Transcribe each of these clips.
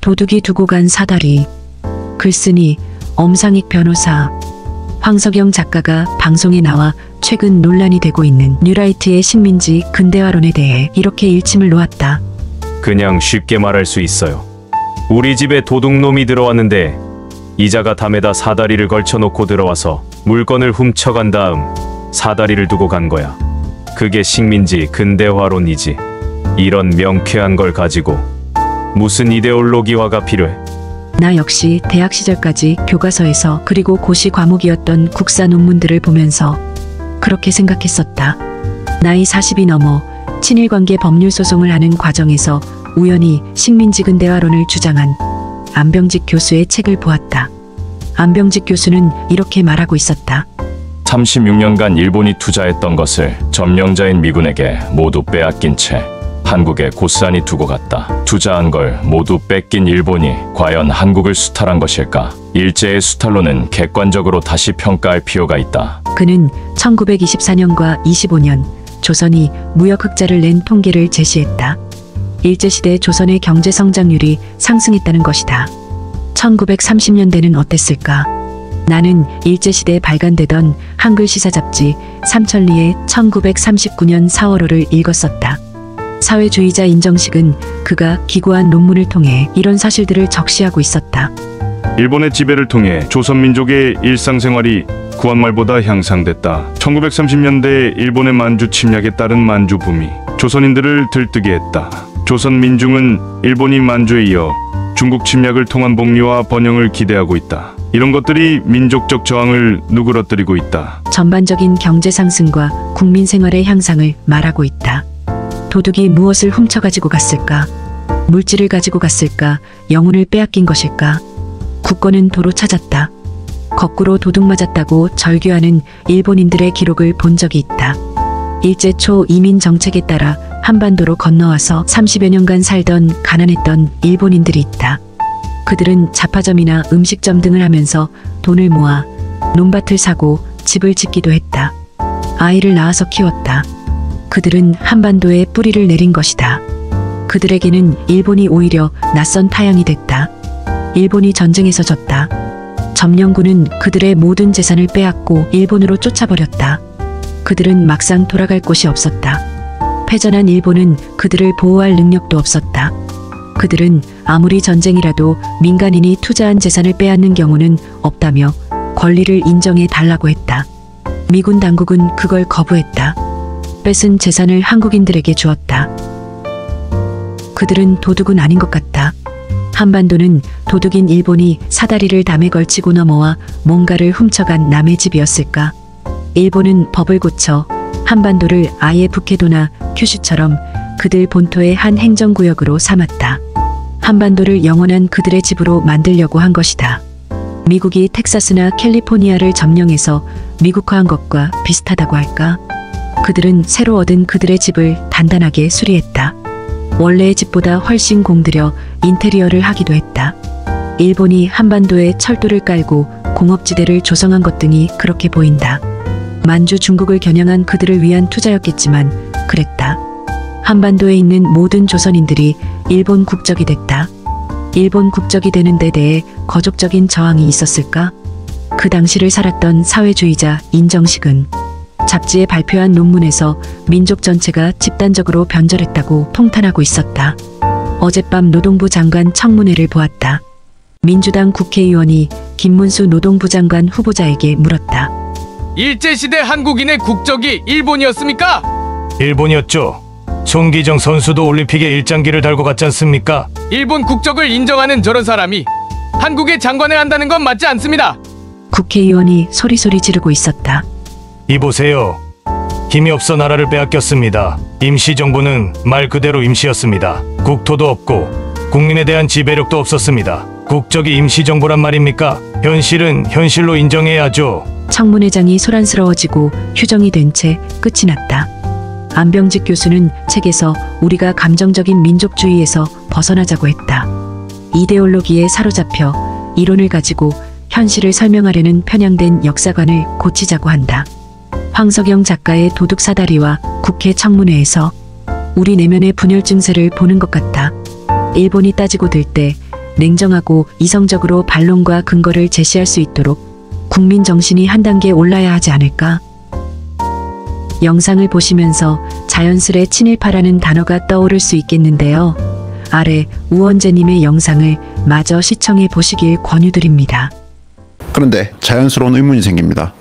도둑이 두고 간 사다리. 글쓴이 엄상익 변호사. 황석영 작가가 방송에 나와 최근 논란이 되고 있는 뉴라이트의 식민지 근대화론에 대해 이렇게 일침을 놓았다. 그냥 쉽게 말할 수 있어요. 우리 집에 도둑놈이 들어왔는데 이자가 담에다 사다리를 걸쳐놓고 들어와서 물건을 훔쳐간 다음 사다리를 두고 간 거야. 그게 식민지 근대화론이지. 이런 명쾌한 걸 가지고 무슨 이데올로기화가 필요해? 나 역시 대학 시절까지 교과서에서 그리고 고시 과목이었던 국사 논문들을 보면서 그렇게 생각했었다. 나이 40이 넘어 친일관계 법률 소송을 하는 과정에서 우연히 식민지 근대화론을 주장한 안병직 교수의 책을 보았다. 안병직 교수는 이렇게 말하고 있었다. 36년간 일본이 투자했던 것을 점령자인 미군에게 모두 빼앗긴 채 한국에 고스란히 두고 갔다. 투자한 걸 모두 뺏긴 일본이 과연 한국을 수탈한 것일까? 일제의 수탈론은 객관적으로 다시 평가할 필요가 있다. 그는 1924년과 25년 조선이 무역 흑자를 낸 통계를 제시했다. 일제시대 조선의 경제 성장률이 상승했다는 것이다. 1930년대는 어땠을까? 나는 일제시대에 발간되던 한글 시사 잡지 삼천리의 1939년 4월호를 읽었었다. 사회주의자 인정식은 그가 기고한 논문을 통해 이런 사실들을 적시하고 있었다. 일본의 지배를 통해 조선민족의 일상생활이 구한말보다 향상됐다. 1930년대 일본의 만주 침략에 따른 만주붐이 조선인들을 들뜨게 했다. 조선 민중은 일본이 만주에 이어 중국 침략을 통한 복리와 번영을 기대하고 있다. 이런 것들이 민족적 저항을 누그러뜨리고 있다. 전반적인 경제 상승과 국민 생활의 향상을 말하고 있다. 도둑이 무엇을 훔쳐가지고 갔을까? 물질을 가지고 갔을까? 영혼을 빼앗긴 것일까? 국권은 도로 찾았다. 거꾸로 도둑 맞았다고 절규하는 일본인들의 기록을 본 적이 있다. 일제 초 이민 정책에 따라 한반도로 건너와서 30여 년간 살던 가난했던 일본인들이 있다. 그들은 잡화점이나 음식점 등을 하면서 돈을 모아 논밭을 사고 집을 짓기도 했다. 아이를 낳아서 키웠다. 그들은 한반도에 뿌리를 내린 것이다. 그들에게는 일본이 오히려 낯선 타향이 됐다. 일본이 전쟁에서 졌다. 점령군은 그들의 모든 재산을 빼앗고 일본으로 쫓아버렸다. 그들은 막상 돌아갈 곳이 없었다. 패전한 일본은 그들을 보호할 능력도 없었다. 그들은 아무리 전쟁이라도 민간인이 투자한 재산을 빼앗는 경우는 없다며 권리를 인정해 달라고 했다. 미군 당국은 그걸 거부했다. 뺏은 재산을 한국인들에게 주었다. 그들은 도둑은 아닌 것 같다. 한반도는 도둑인 일본이 사다리를 담에 걸치고 넘어와 뭔가를 훔쳐간 남의 집이었을까? 일본은 법을 고쳐 한반도를 아예 북해도나 큐슈처럼 그들 본토의 한 행정구역으로 삼았다. 한반도를 영원한 그들의 집으로 만들려고 한 것이다. 미국이 텍사스나 캘리포니아를 점령해서 미국화한 것과 비슷하다고 할까? 그들은 새로 얻은 그들의 집을 단단하게 수리했다. 원래의 집보다 훨씬 공들여 인테리어를 하기도 했다. 일본이 한반도에 철도를 깔고 공업지대를 조성한 것 등이 그렇게 보인다. 만주 중국을 겨냥한 그들을 위한 투자였겠지만 그랬다. 한반도에 있는 모든 조선인들이 일본 국적이 됐다. 일본 국적이 되는 데 대해 거족적인 저항이 있었을까? 그 당시를 살았던 사회주의자 인정식은 잡지에 발표한 논문에서 민족 전체가 집단적으로 변절했다고 통탄하고 있었다. 어젯밤 노동부 장관 청문회를 보았다. 민주당 국회의원이 김문수 노동부 장관 후보자에게 물었다. 일제시대 한국인의 국적이 일본이었습니까? 일본이었죠. 송기정 선수도 올림픽에 일장기를 달고 갔지 않습니까? 일본 국적을 인정하는 저런 사람이 한국의 장관을 한다는 건 맞지 않습니다. 국회의원이 소리소리 지르고 있었다. 이보세요. 힘이 없어 나라를 빼앗겼습니다. 임시정부는 말 그대로 임시였습니다. 국토도 없고 국민에 대한 지배력도 없었습니다. 국적이 임시정부란 말입니까? 현실은 현실로 인정해야죠. 청문회장이 소란스러워지고 휴정이 된 채 끝이 났다. 안병직 교수는 책에서 우리가 감정적인 민족주의에서 벗어나자고 했다. 이데올로기에 사로잡혀 이론을 가지고 현실을 설명하려는 편향된 역사관을 고치자고 한다. 황석영 작가의 도둑사다리와 국회 청문회에서 우리 내면의 분열 증세를 보는 것 같다. 일본이 따지고 들 때 냉정하고 이성적으로 반론과 근거를 제시할 수 있도록 국민 정신이 한 단계 올라야 하지 않을까? 영상을 보시면서 자연스레 친일파라는 단어가 떠오를 수 있겠는데요. 아래 우원재님의 영상을 마저 시청해 보시길 권유드립니다. 그런데 자연스러운 의문이 생깁니다.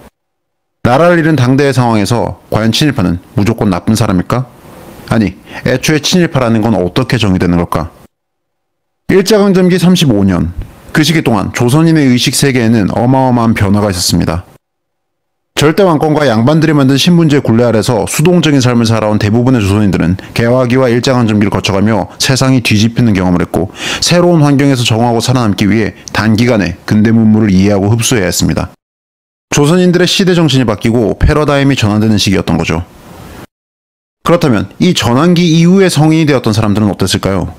나라를 잃은 당대의 상황에서 과연 친일파는 무조건 나쁜 사람일까? 아니, 애초에 친일파라는 건 어떻게 정의되는 걸까? 일제강점기 35년, 그 시기 동안 조선인의 의식 세계에는 어마어마한 변화가 있었습니다. 절대 왕권과 양반들이 만든 신분제 굴레 아래서 수동적인 삶을 살아온 대부분의 조선인들은 개화기와 일제강점기를 거쳐가며 세상이 뒤집히는 경험을 했고, 새로운 환경에서 적응하고 살아남기 위해 단기간에 근대 문물을 이해하고 흡수해야 했습니다. 조선인들의 시대 정신이 바뀌고 패러다임이 전환되는 시기였던 거죠. 그렇다면 이 전환기 이후에 성인이 되었던 사람들은 어땠을까요?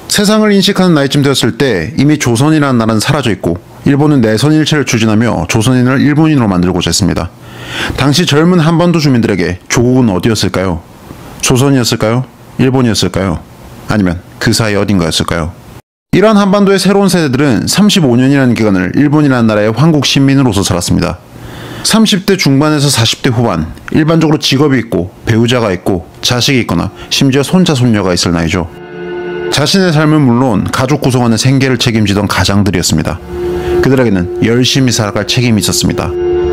세상을 인식하는 나이쯤 되었을 때 이미 조선이라는 나라는 사라져 있고, 일본은 내선일체를 추진하며 조선인을 일본인으로 만들고자 했습니다. 당시 젊은 한반도 주민들에게 조국은 어디였을까요? 조선이었을까요? 일본이었을까요? 아니면 그 사이 어딘가였을까요? 이러한 한반도의 새로운 세대들은 35년이라는 기간을 일본이라는 나라의 황국 신민으로서 살았습니다. 30대 중반에서 40대 후반, 일반적으로 직업이 있고 배우자가 있고 자식이 있거나 심지어 손자 손녀가 있을 나이죠. 자신의 삶은 물론 가족 구성원의 생계를 책임지던 가장들이었습니다. 그들에게는 열심히 살아갈 책임이 있었습니다.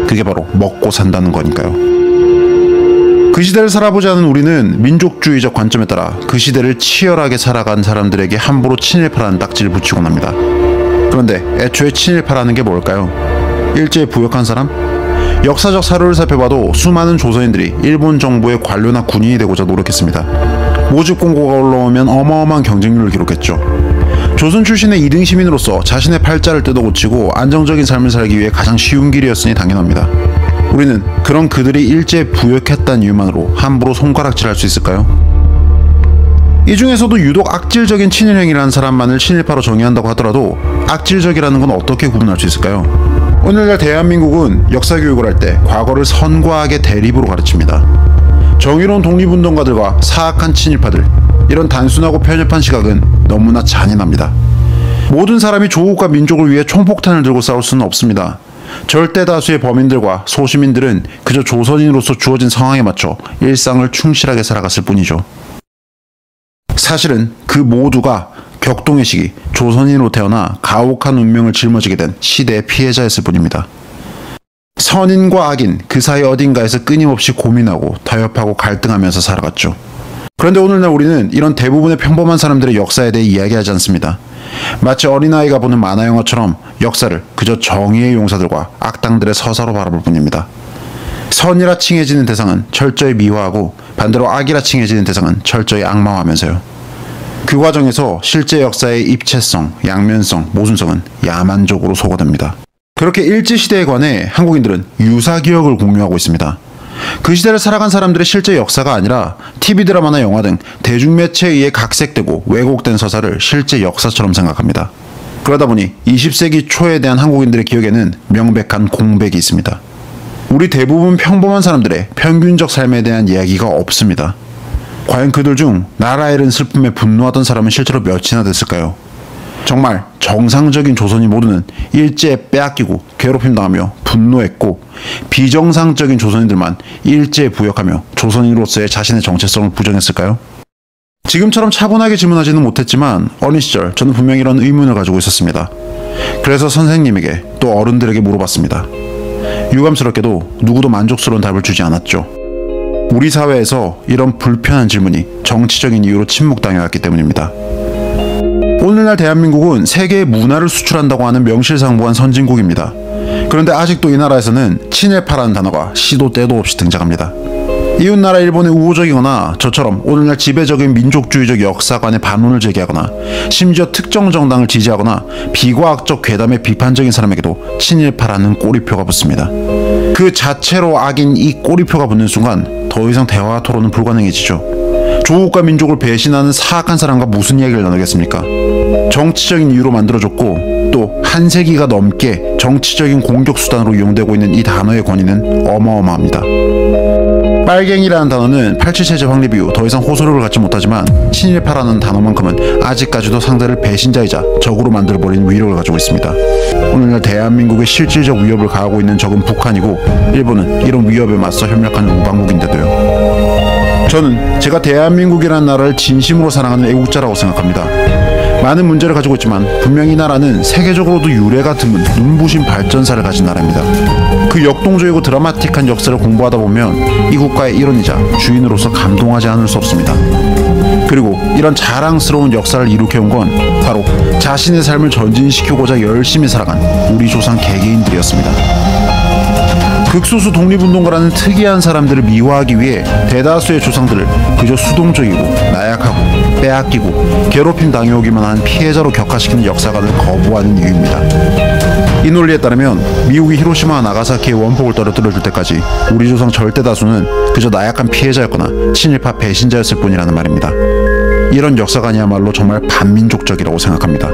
그게 바로 먹고 산다는 거니까요. 그 시대를 살아보지 않은 우리는 민족주의적 관점에 따라 그 시대를 치열하게 살아간 사람들에게 함부로 친일파라는 딱지를 붙이곤 합니다. 그런데 애초에 친일파라는 게 뭘까요? 일제에 부역한 사람? 역사적 사료를 살펴봐도 수많은 조선인들이 일본 정부의 관료나 군인이 되고자 노력했습니다. 모집 공고가 올라오면 어마어마한 경쟁률을 기록했죠. 조선 출신의 2등 시민으로서 자신의 팔자를 뜯어고치고 안정적인 삶을 살기 위해 가장 쉬운 길이었으니 당연합니다. 우리는 그런 그들이 일제에 부역했다는 이유만으로 함부로 손가락질할 수 있을까요? 이 중에서도 유독 악질적인 친일행위라는 사람만을 친일파로 정의한다고 하더라도 악질적이라는 건 어떻게 구분할 수 있을까요? 오늘날 대한민국은 역사교육을 할 때 과거를 선과하게 대립으로 가르칩니다. 정의로운 독립운동가들과 사악한 친일파들, 이런 단순하고 편협한 시각은 너무나 잔인합니다. 모든 사람이 조국과 민족을 위해 총폭탄을 들고 싸울 수는 없습니다. 절대 다수의 범인들과 소시민들은 그저 조선인으로서 주어진 상황에 맞춰 일상을 충실하게 살아갔을 뿐이죠. 사실은 그 모두가 격동의 시기, 조선인으로 태어나 가혹한 운명을 짊어지게 된 시대의 피해자였을 뿐입니다. 선인과 악인 그 사이 어딘가에서 끊임없이 고민하고 타협하고 갈등하면서 살아갔죠. 그런데 오늘날 우리는 이런 대부분의 평범한 사람들의 역사에 대해 이야기하지 않습니다. 마치 어린아이가 보는 만화영화처럼 역사를 그저 정의의 용사들과 악당들의 서사로 바라볼 뿐입니다. 선이라 칭해지는 대상은 철저히 미화하고 반대로 악이라 칭해지는 대상은 철저히 악마화하면서요. 그 과정에서 실제 역사의 입체성, 양면성, 모순성은 야만적으로 소거됩니다. 그렇게 일제시대에 관해 한국인들은 유사기억을 공유하고 있습니다. 그 시대를 살아간 사람들의 실제 역사가 아니라 TV 드라마나 영화 등 대중매체에 의해 각색되고 왜곡된 서사를 실제 역사처럼 생각합니다. 그러다 보니 20세기 초에 대한 한국인들의 기억에는 명백한 공백이 있습니다. 우리 대부분 평범한 사람들의 평균적 삶에 대한 이야기가 없습니다. 과연 그들 중 나라 잃은 슬픔에 분노하던 사람은 실제로 몇이나 됐을까요? 정말 정상적인 조선인 모두는 일제에 빼앗기고 괴롭힘당하며 분노했고, 비정상적인 조선인들만 일제에 부역하며 조선인으로서의 자신의 정체성을 부정했을까요? 지금처럼 차분하게 질문하지는 못했지만 어린 시절 저는 분명히 이런 의문을 가지고 있었습니다. 그래서 선생님에게 또 어른들에게 물어봤습니다. 유감스럽게도 누구도 만족스러운 답을 주지 않았죠. 우리 사회에서 이런 불편한 질문이 정치적인 이유로 침묵당해왔기 때문입니다. 오늘날 대한민국은 세계의 문화를 수출한다고 하는 명실상부한 선진국입니다. 그런데 아직도 이 나라에서는 친일파라는 단어가 시도 때도 없이 등장합니다. 이웃나라 일본에 우호적이거나 저처럼 오늘날 지배적인 민족주의적 역사관에 반론을 제기하거나 심지어 특정 정당을 지지하거나 비과학적 괴담에 비판적인 사람에게도 친일파라는 꼬리표가 붙습니다. 그 자체로 악인 이 꼬리표가 붙는 순간 더 이상 대화와 토론은 불가능해지죠. 조국과 민족을 배신하는 사악한 사람과 무슨 이야기를 나누겠습니까? 정치적인 이유로 만들어졌고 또 한 세기가 넘게 정치적인 공격수단으로 이용되고 있는 이 단어의 권위는 어마어마합니다. 빨갱이라는 단어는 87체제 확립 이후 더 이상 호소력을 갖지 못하지만 친일파라는 단어만큼은 아직까지도 상대를 배신자이자 적으로 만들어버리는 위력을 가지고 있습니다. 오늘날 대한민국의 실질적 위협을 가하고 있는 적은 북한이고 일본은 이런 위협에 맞서 협력하는 우방국인데도요. 저는 제가 대한민국이라는 나라를 진심으로 사랑하는 애국자라고 생각합니다. 많은 문제를 가지고 있지만 분명히 이 나라는 세계적으로도 유례가 드문 눈부신 발전사를 가진 나라입니다. 그 역동적이고 드라마틱한 역사를 공부하다 보면 이 국가의 일원이자 주인으로서 감동하지 않을 수 없습니다. 그리고 이런 자랑스러운 역사를 일으켜온 건 바로 자신의 삶을 전진시키고자 열심히 살아간 우리 조상 개개인들이었습니다. 극소수 독립운동가라는 특이한 사람들을 미화하기 위해 대다수의 조상들을 그저 수동적이고 나약하고 빼앗기고 괴롭힘 당해오기만 한 피해자로 격화시키는 역사관을 거부하는 이유입니다. 이 논리에 따르면 미국이 히로시마와 나가사키의 원폭을 떨어뜨려줄 때까지 우리 조상 절대 다수는 그저 나약한 피해자였거나 친일파 배신자였을 뿐이라는 말입니다. 이런 역사관이야말로 정말 반민족적이라고 생각합니다.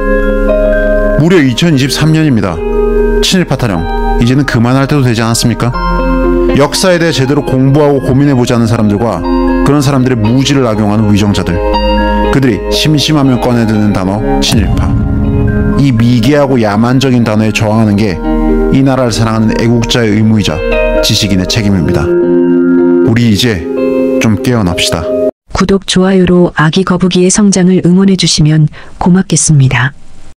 무려 2023년입니다. 친일파 타령 이제는 그만할 때도 되지 않았습니까? 역사에 대해 제대로 공부하고 고민해보지 않은 사람들과 그런 사람들의 무지를 악용하는 위정자들, 그들이 심심하면 꺼내드는 단어 친일파, 이 미개하고 야만적인 단어에 저항하는 게 이 나라를 사랑하는 애국자의 의무이자 지식인의 책임입니다. 우리 이제 좀 깨어납시다. 구독, 좋아요로 아기 거북이의 성장을 응원해주시면 고맙겠습니다.